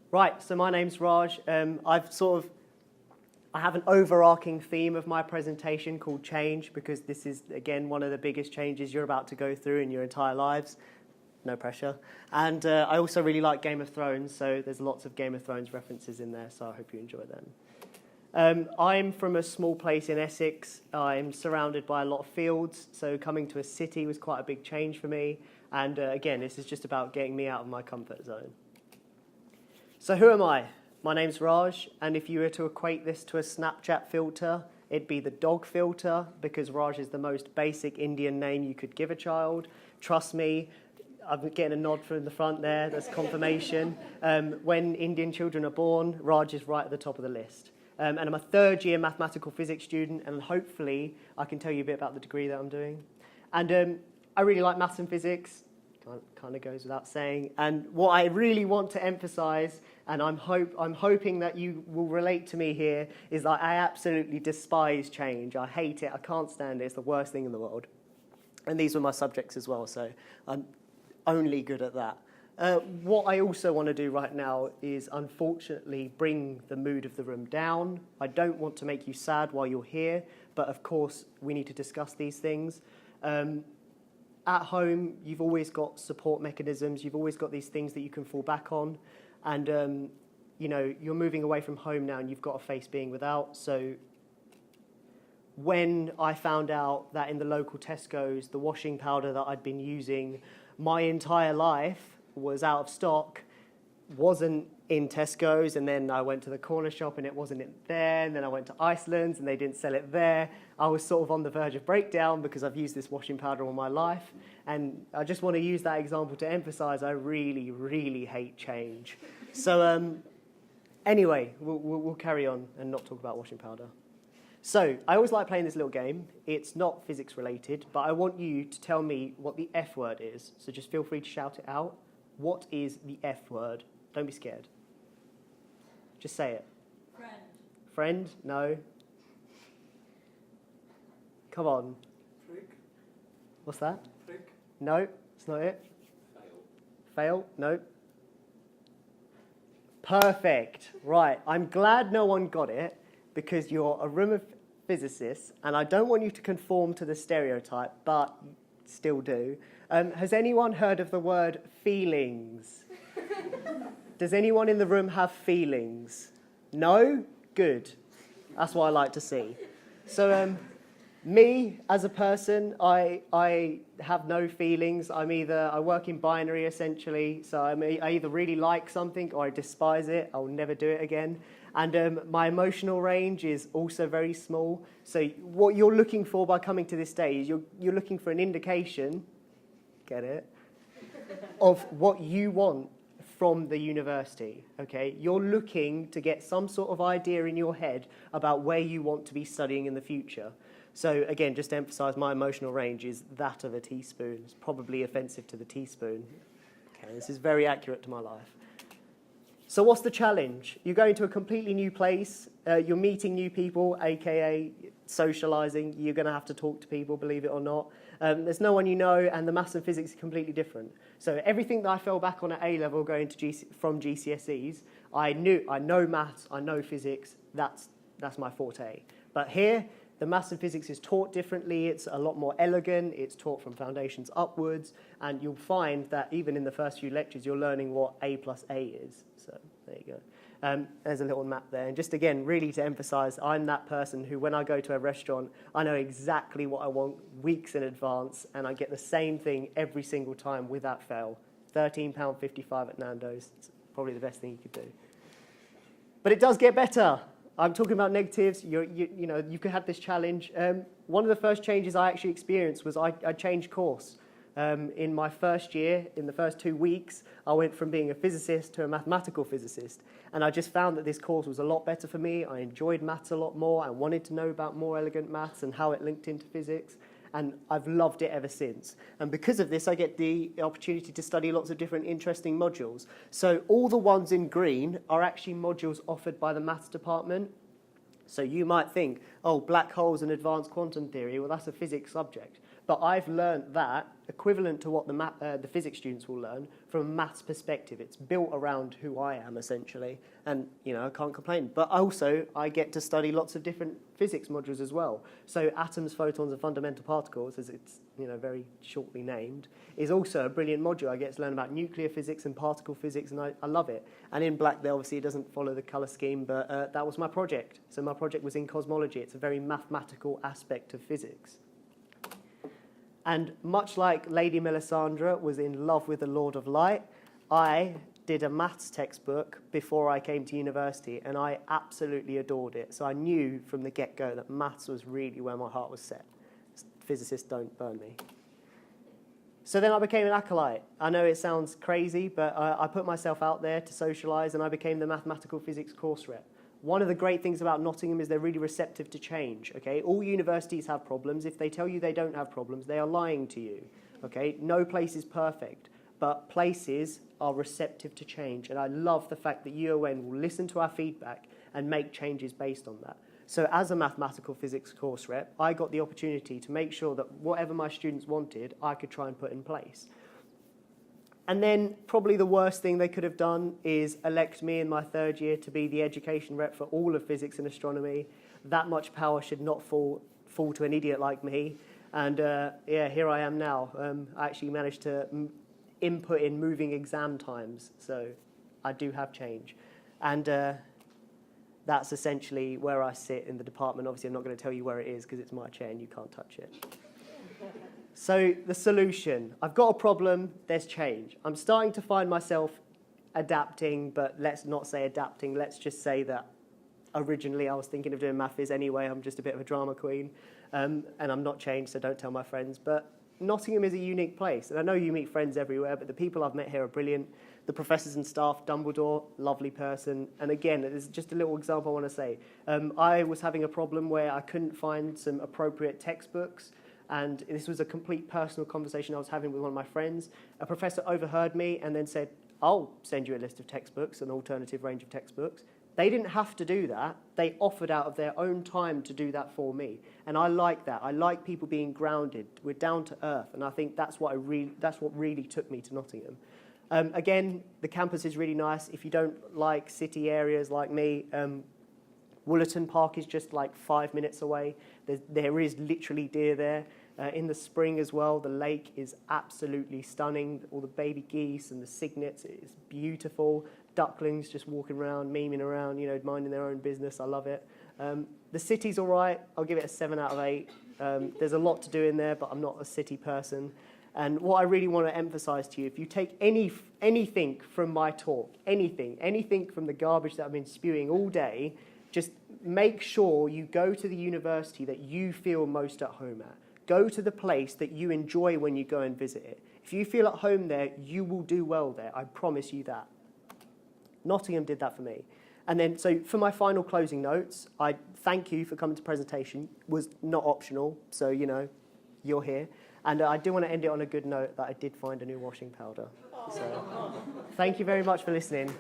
Right, so my name's Raj. I have an overarching theme of my presentation called change, because this is, again, one of the biggest changes you're about to go through in your entire lives. No pressure. And I also really like Game of Thrones, so there's lots of Game of Thrones references in there, so I hope you enjoy them. I'm from a small place in Essex. I'm surrounded by a lot of fields, so coming to a city was quite a big change for me. And again, this is just about getting me out of my comfort zone. So who am I? My name's Raj, and if you were to equate this to a Snapchat filter, it'd be the dog filter, because Raj is the most basic Indian name you could give a child. Trust me, I'm getting a nod from the front there, that's confirmation. When Indian children are born, Raj is right at the top of the list. And I'm a third-year mathematical physics student, and hopefully I can tell you a bit about the degree that I'm doing. And I really like maths and physics. Kind of goes without saying. And what I really want to emphasize, and I'm hoping that you will relate to me here, is that I absolutely despise change. I hate it. I can't stand it. It's the worst thing in the world. And these were my subjects as well, so I'm only good at that. What I also want to do right now is, unfortunately, bring the mood of the room down. I don't want to make you sad while you're here, but of course, we need to discuss these things. At home, you've always got support mechanisms. You've always got these things that you can fall back on. And, you know, you're moving away from home now and you've got to face being without. So when I found out that in the local Tesco's, the washing powder that I'd been using my entire life was out of stock, wasn't in Tesco's, and then I went to the corner shop and it wasn't there, and then I went to Iceland's and they didn't sell it there. I was sort of on the verge of breakdown because I've used this washing powder all my life, and I just want to use that example to emphasize I really, really hate change. So anyway, we'll carry on and not talk about washing powder. So I always like playing this little game. It's not physics related, but I want you to tell me what the F word is. So just feel free to shout it out. What is the F word? Don't be scared. Just say it. Friend. Friend? No. Come on. Trick. What's that? Trick. No, it's not it. Fail. Fail? No. Perfect. Right. I'm glad no one got it, because you're a room of physicists, and I don't want you to conform to the stereotype, but still do. Has anyone heard of the word feelings? Does anyone in the room have feelings? No? Good. That's what I like to see. So me, as a person, I have no feelings. I work in binary, essentially. So I either really like something or I despise it. I'll never do it again. And my emotional range is also very small. So what you're looking for by coming to this stage, you're looking for an indication, get it, of what you want from the university, okay? You're looking to get some sort of idea in your head about where you want to be studying in the future. So again, just to emphasize, my emotional range is that of a teaspoon. It's probably offensive to the teaspoon. Okay, this is very accurate to my life. So what's the challenge? You're going to a completely new place. You're meeting new people, aka socializing. You're going to have to talk to people, believe it or not. There's no one you know, and the maths and physics is completely different. So everything that I fell back on at A-level going to from GCSEs, I know maths, I know physics. That's my forte. But here, the maths and physics is taught differently. It's a lot more elegant. It's taught from foundations upwards. And you'll find that even in the first few lectures, you're learning what A plus A is. So there you go. There's a little map there. And just again, really to emphasize, I'm that person who, when I go to a restaurant, I know exactly what I want weeks in advance, and I get the same thing every single time without fail. £13.55 at Nando's. It's probably the best thing you could do. But it does get better. I'm talking about negatives. You could have this challenge. One of the first changes I actually experienced was I changed course. In my first year, in the first 2 weeks, I went from being a physicist to a mathematical physicist. And I just found that this course was a lot better for me. I enjoyed maths a lot more. I wanted to know about more elegant maths and how it linked into physics. And I've loved it ever since. And because of this, I get the opportunity to study lots of different interesting modules. So all the ones in green are actually modules offered by the maths department. So you might think, oh, black holes and advanced quantum theory, well, that's a physics subject. But I've learnt that equivalent to what the physics students will learn from a maths perspective. It's built around who I am, essentially. And, I can't complain. But also, I get to study lots of different physics modules as well. So atoms, photons, and fundamental particles, as it's, very shortly named, is also a brilliant module. I get to learn about nuclear physics and particle physics, and I love it. And in black, there obviously it doesn't follow the colour scheme, but that was my project. So my project was in cosmology. It's a very mathematical aspect of physics. And much like Lady Melisandre was in love with the Lord of Light, I did a maths textbook before I came to university, and I absolutely adored it. So I knew from the get-go that maths was really where my heart was set. Physicists don't burn me. So then I became an acolyte. I know it sounds crazy, but I put myself out there to socialise, and I became the mathematical physics course rep. One of the great things about Nottingham is they're really receptive to change, okay? All universities have problems. If they tell you they don't have problems, they are lying to you, okay? No place is perfect, but places are receptive to change, and I love the fact that UON will listen to our feedback and make changes based on that. So as a mathematical physics course rep, I got the opportunity to make sure that whatever my students wanted, I could try and put in place. And then probably the worst thing they could have done is elect me in my third year to be the education rep for all of physics and astronomy. That much power should not fall to an idiot like me. And here I am now. I actually managed to input in moving exam times, so I do have change. And that's essentially where I sit in the department. Obviously, I'm not going to tell you where it is because it's my chair and you can't touch it. So the solution, I've got a problem, there's change. I'm starting to find myself adapting, but let's not say adapting, let's just say that originally I was thinking of doing math phys anyway. I'm just a bit of a drama queen, and I'm not changed, so don't tell my friends. But Nottingham is a unique place, and I know you meet friends everywhere, but the people I've met here are brilliant. The professors and staff, Dumbledore, lovely person. And again, there's just a little example I want to say. I was having a problem where I couldn't find some appropriate textbooks, and this was a complete personal conversation I was having with one of my friends. A professor overheard me and then said, I'll send you a list of textbooks, an alternative range of textbooks. They didn't have to do that. They offered out of their own time to do that for me. And I like that. I like people being grounded. We're down to earth. And I think that's what really took me to Nottingham. Again, the campus is really nice. If you don't like city areas like me, Woollerton Park is just like 5 minutes away. There is literally deer there. In the spring as well, the lake is absolutely stunning. All the baby geese and the cygnets, it's beautiful. Ducklings just walking around, memeing around, minding their own business. I love it. The city's all right. I'll give it a 7 out of 8. There's a lot to do in there, but I'm not a city person. And what I really want to emphasize to you, if you take anything from my talk, anything from the garbage that I've been spewing all day, just make sure you go to the university that you feel most at home at. Go to the place that you enjoy when you go and visit it. If you feel at home there, you will do well there. I promise you that. Nottingham did that for me. And then, so for my final closing notes, I thank you for coming to presentation. It was not optional, so, you're here. And I do want to end it on a good note that I did find a new washing powder. So thank you very much for listening.